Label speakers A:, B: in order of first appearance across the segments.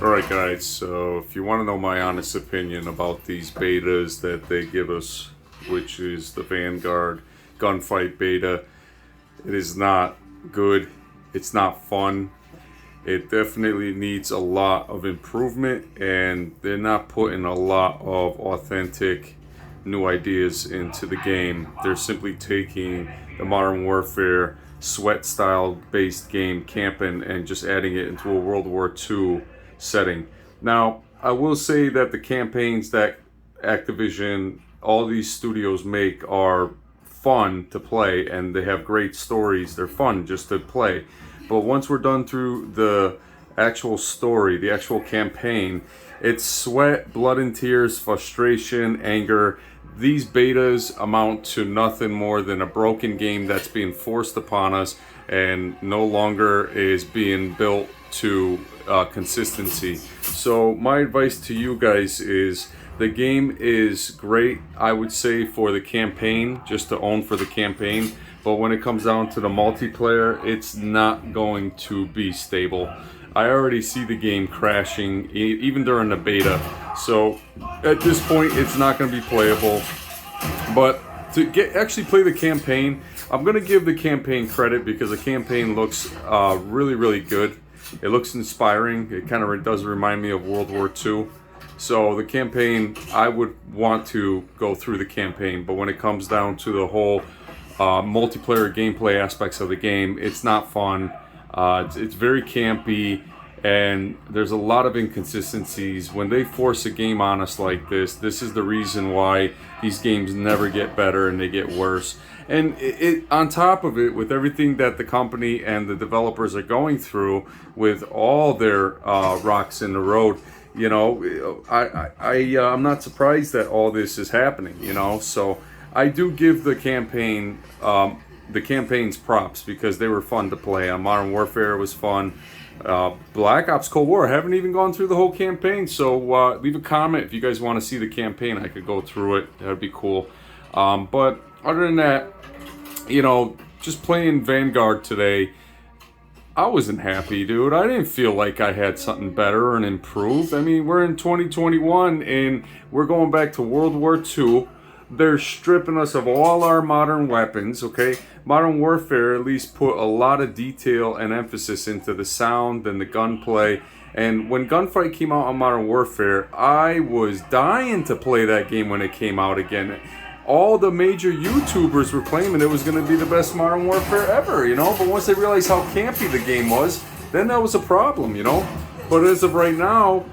A: Alright guys, so if you want to know my honest opinion about these betas that they give us, which is the Vanguard gunfight beta, it is not good, it's not fun, it definitely needs a lot of improvement, and they're not putting a lot of authentic new ideas into the game. They're simply taking the Modern Warfare sweat style based game camping and just adding it into a World War II setting. Now, I will say that the campaigns that Activision, all these studios make are fun to play and they have great stories. They're fun just to play. But once we're done through the actual story, the actual campaign, it's sweat, blood and tears, frustration, anger. These betas amount to nothing more than a broken game that's being forced upon us and no longer is being built to consistency. So my advice to you guys is the game is great, I would say, for the campaign, just to own for the campaign. But when it comes down to the multiplayer, it's not going to be stable. I already see the game crashing even during the beta. So at this point, it's not going to be playable. But to actually play the campaign, I'm going to give the campaign credit because the campaign looks really, really good. It looks inspiring. It kind of does remind me of World War II. So the campaign, I would want to go through the campaign. But when it comes down to the whole multiplayer gameplay aspects of the game, it's not fun. It's very campy, and there's a lot of inconsistencies. When they force a game on us like this is the reason why these games never get better and they get worse. And it on top of it, with everything that the company and the developers are going through with all their rocks in the road, you know, I'm not surprised that all this is happening, you know. So I do give the campaigns props because they were fun to play. On Modern Warfare was fun. Black Ops Cold War, I haven't even gone through the whole campaign, so leave a comment if you guys want to see the campaign. I could go through it, that'd be cool. But other than that, you know, just playing Vanguard today, I wasn't happy, dude. I didn't feel like I had something better and improved. I mean, we're in 2021 and we're going back to World War II. They're stripping us of all our modern weapons, okay? Modern Warfare at least put a lot of detail and emphasis into the sound and the gunplay. And when Gunfight came out on Modern Warfare, I was dying to play that game when it came out again. All the major YouTubers were claiming it was going to be the best Modern Warfare ever, you know? But once they realized how campy the game was, then that was a problem, you know? But as of right now,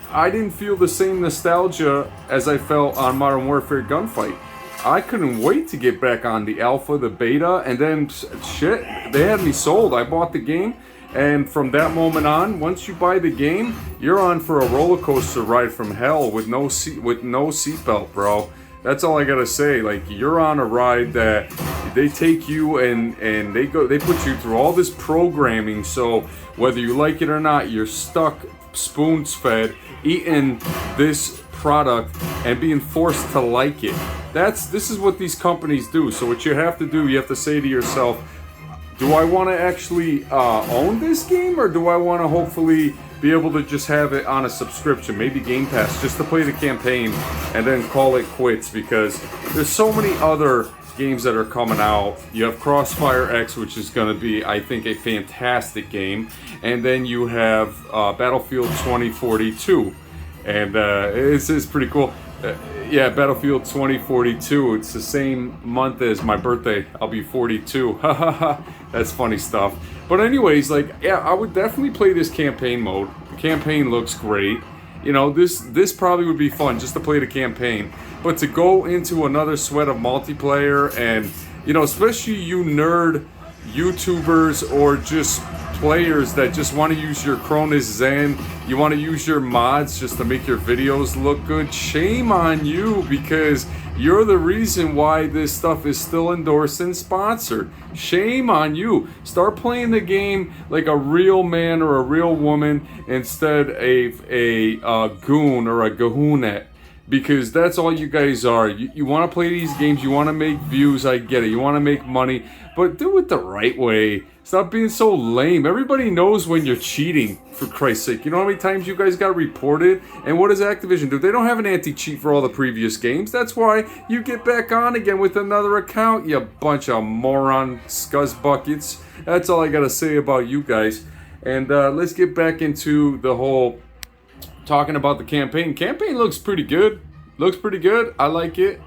A: I didn't feel the same nostalgia as I felt on Modern Warfare Gunfight. I couldn't wait to get back on the alpha, the beta, and then shit, they had me sold. I bought the game, and from that moment on, once you buy the game, you're on for a roller coaster ride from hell with no seatbelt, bro. That's all I gotta say. Like, you're on a ride that they take you and they put you through all this programming. So whether you like it or not, you're stuck spoon-fed eating this product and being forced to like it. This is what these companies do. So what you have to do, you have to say to yourself, do I want to actually own this game, or do I want to hopefully be able to just have it on a subscription, maybe Game Pass, just to play the campaign and then call it quits? Because there's so many other games that are coming out. You have Crossfire X, which is going to be, I think, a fantastic game, and then you have Battlefield 2042, and it's pretty cool. Yeah, Battlefield 2042. It's the same month as my birthday. I'll be 42. That's funny stuff. But anyways, like, yeah, I would definitely play this campaign mode. The campaign looks great. You know, this probably would be fun just to play the campaign. But to go into another sweat of multiplayer and, you know, especially you nerd YouTubers or just players that just want to use your Cronus Zen, you want to use your mods just to make your videos look good, shame on you, because you're the reason why this stuff is still endorsed and sponsored. Shame on you. Start playing the game like a real man or a real woman instead of a goon or a gahoonette. Because that's all you guys are. You want to play these games, you want to make views, I get it. You want to make money, but do it the right way. Stop being so lame. Everybody knows when you're cheating, for Christ's sake. You know how many times you guys got reported? And what does Activision do? They don't have an anti-cheat for all the previous games. That's why you get back on again with another account, you bunch of moron scuzz buckets. That's all I gotta say about you guys. And let's get back into the whole talking about the campaign. Campaign looks pretty good. Looks pretty good. I like it.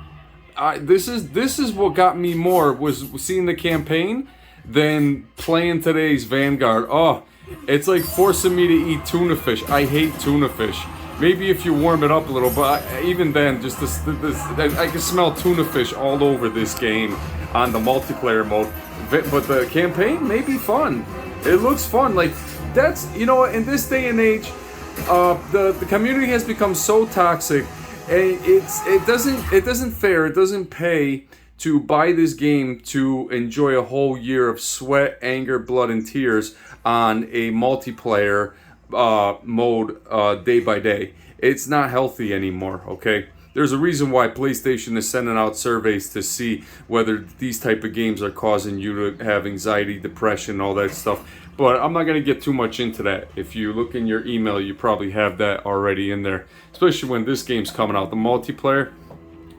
A: This is what got me more, was seeing the campaign than playing today's Vanguard. Oh, it's like forcing me to eat tuna fish. I hate tuna fish. Maybe if you warm it up a little, but even then, just this I can smell tuna fish all over this game on the multiplayer mode. But the campaign may be fun. It looks fun. Like, that's, you know, in this day and age, the community has become so toxic, and it doesn't pay to buy this game to enjoy a whole year of sweat, anger, blood, and tears on a multiplayer mode day by day. It's not healthy anymore, okay? There's a reason why PlayStation is sending out surveys to see whether these type of games are causing you to have anxiety, depression, all that stuff. But I'm not going to get too much into that. If you look in your email, you probably have that already in there, especially when this game's coming out, the multiplayer.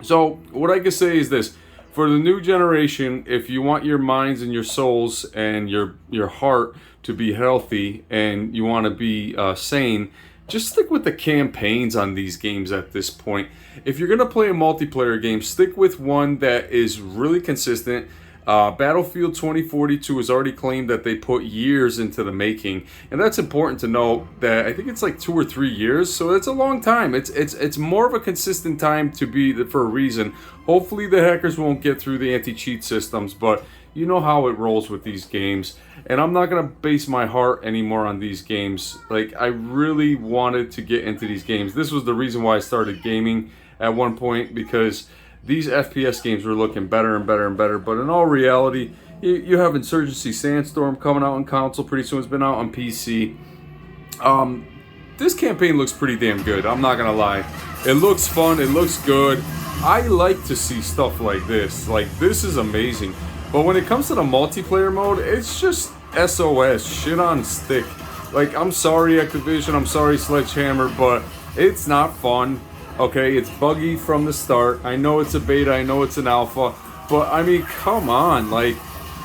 A: So what I can say is this. For the new generation, if you want your minds and your souls and your heart to be healthy and you want to be sane, just stick with the campaigns on these games at this point. If you're going to play a multiplayer game, stick with one that is really consistent. Battlefield 2042 has already claimed that they put years into the making, and that's important to note. That I think it's like 2 or 3 years, so it's a long time. It's more of a consistent time to be for a reason. Hopefully the hackers won't get through the anti-cheat systems, but you know how it rolls with these games, and I'm not gonna base my heart anymore on these games. Like, I really wanted to get into these games. This was the reason why I started gaming at one point, because these FPS games were looking better and better and better. But in all reality, you have Insurgency Sandstorm coming out on console pretty soon. It's been out on PC. This campaign looks pretty damn good. I'm not gonna lie. It looks fun. It looks good. I like to see stuff like this. Like, this is amazing. But when it comes to the multiplayer mode, it's just SOS. Shit on stick. Like, I'm sorry, Activision. I'm sorry, Sledgehammer. But it's not fun. Okay, it's buggy from the start. I know it's a beta, I know it's an alpha, but I mean, come on. Like,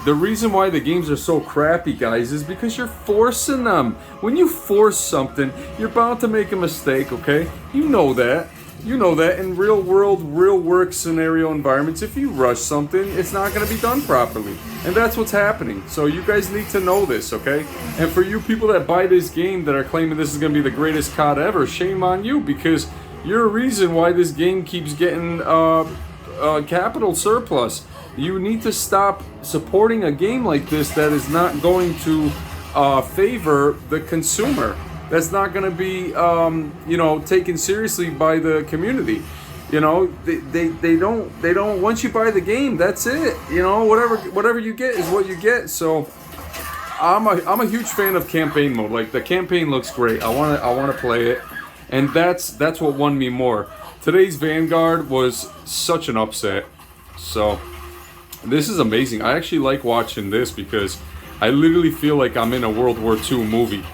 A: the reason why the games are so crappy, guys, is because you're forcing them. When you force something, you're bound to make a mistake, okay? You know that. You know that in real world, real work scenario environments, if you rush something, it's not going to be done properly. And that's what's happening. So you guys need to know this, okay? And for you people that buy this game that are claiming this is going to be the greatest COD ever, shame on you, because you're a reason why this game keeps getting capital surplus. You need to stop supporting a game like this that is not going to favor the consumer. That's not going to be, you know, taken seriously by the community. You know, they don't. Once you buy the game, that's it. You know, whatever you get is what you get. So I'm a huge fan of campaign mode. Like, the campaign looks great. I wanna play it. And that's what won me more. Today's Vanguard was such an upset. So this is amazing. I actually like watching this because I literally feel like I'm in a World War II movie.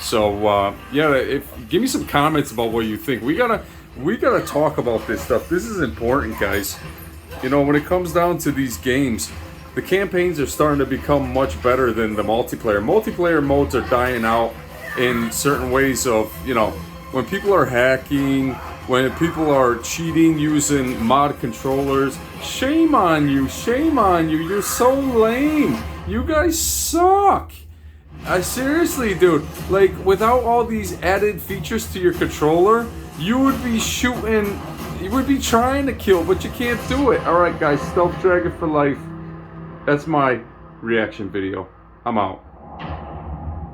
A: So yeah, give me some comments about what you think. We gotta talk about this stuff. This is important, guys. You know, when it comes down to these games, the campaigns are starting to become much better than the multiplayer. Multiplayer modes are dying out in certain ways of, you know, when people are hacking, when people are cheating using mod controllers. Shame on you, shame on you. You're so lame. You guys suck. Seriously, dude. Like, without all these added features to your controller, you would be shooting, you would be trying to kill, but you can't do it. Alright, guys, Stealth Dragon for life. That's my reaction video. I'm out.